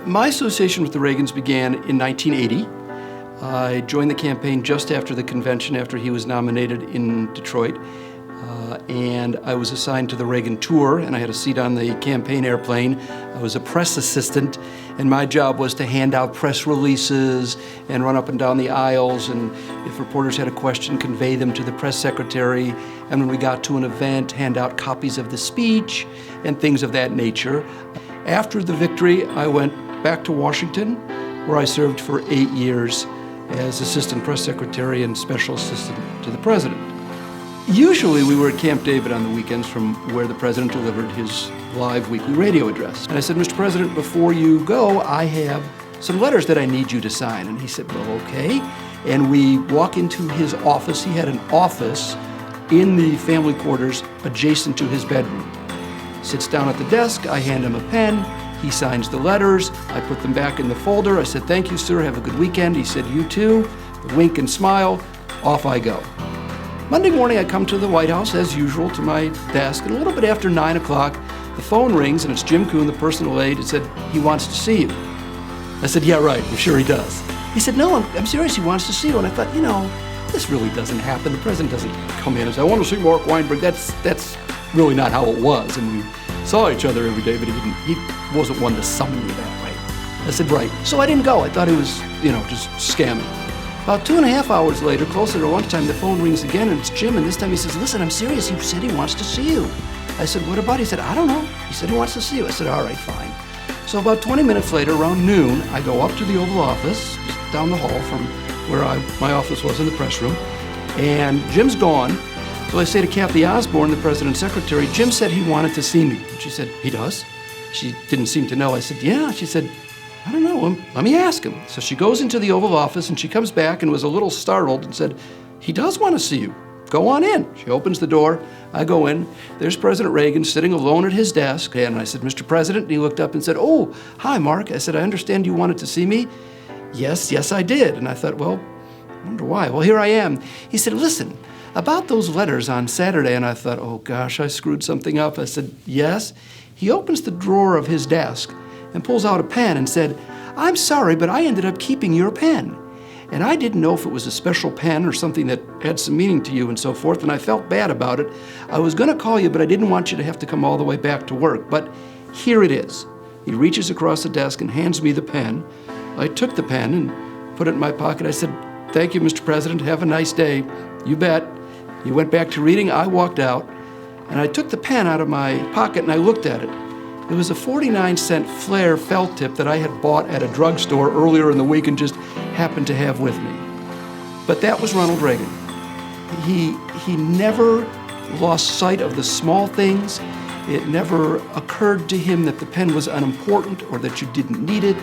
My association with the Reagans began in 1980. I joined the campaign just after the convention, after he was nominated in Detroit. And I was assigned to the Reagan tour, and I had a seat on the campaign airplane. I was a press assistant, and my job was to hand out press releases and run up and down the aisles, and if reporters had a question, convey them to the press secretary. And when we got to an event, hand out copies of the speech and things of that nature. After the victory, I went back to Washington, where I served for 8 years as assistant press secretary and special assistant to the president. Usually we were at Camp David on the weekends from where the president delivered his live weekly radio address. And I said, Mr. President, before you go, I have some letters that I need you to sign. And he said, well, okay. And we walk into his office. He had an office in the family quarters adjacent to his bedroom. Sits down at the desk, I hand him a pen, he signs the letters, I put them back in the folder. I said, thank you, sir, have a good weekend. He said, you too. A wink and smile, off I go. Monday morning, I come to the White House, as usual, to my desk, and a little bit after 9 o'clock, the phone rings, and it's Jim Kuhn, the personal aide, and said, he wants to see you. I said, yeah, right, I'm sure he does. He said, no, I'm serious, he wants to see you. And I thought, you know, this really doesn't happen. The president doesn't come in and say, I want to see Mark Weinberg. That's really not how it was. And we saw each other every day, but he wasn't one to summon me that way. I said, right. So I didn't go. I thought he was, just scamming. About 2.5 hours later, closer to lunchtime, the phone rings again, and it's Jim, and this time he says, listen, I'm serious. He said he wants to see you. I said, what about? He said, I don't know. He said he wants to see you. I said, all right, fine. So about 20 minutes later, around noon, I go up to the Oval Office, just down the hall from where my office was in the press room, and Jim's gone. So I say to Kathy Osborne, the president's secretary, Jim said he wanted to see me. And she said, he does? She didn't seem to know. I said, yeah. She said, I don't know, let me ask him. So she goes into the Oval Office and she comes back and was a little startled and said, he does want to see you. Go on in. She opens the door. I go in. There's President Reagan sitting alone at his desk. And I said, Mr. President. And he looked up and said, oh, hi, Mark. I said, I understand you wanted to see me. Yes, I did. And I thought, well, I wonder why. Well, here I am. He said, listen, about those letters on Saturday. And I thought, oh, gosh, I screwed something up. I said, yes. He opens the drawer of his desk and pulls out a pen and said, I'm sorry, but I ended up keeping your pen. And I didn't know if it was a special pen or something that had some meaning to you and so forth, and I felt bad about it. I was going to call you, but I didn't want you to have to come all the way back to work. But here it is. He reaches across the desk and hands me the pen. I took the pen and put it in my pocket. I said, thank you, Mr. President. Have a nice day. You bet. He went back to reading. I walked out, and I took the pen out of my pocket, and I looked at it. It was a 49-cent Flair felt tip that I had bought at a drugstore earlier in the week and just happened to have with me. But that was Ronald Reagan. He never lost sight of the small things. It never occurred to him that the pen was unimportant or that you didn't need it.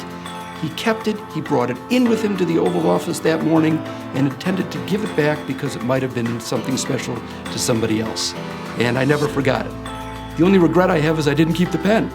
He kept it, he brought it in with him to the Oval Office that morning and intended to give it back because it might have been something special to somebody else. And I never forgot it. The only regret I have is I didn't keep the pen.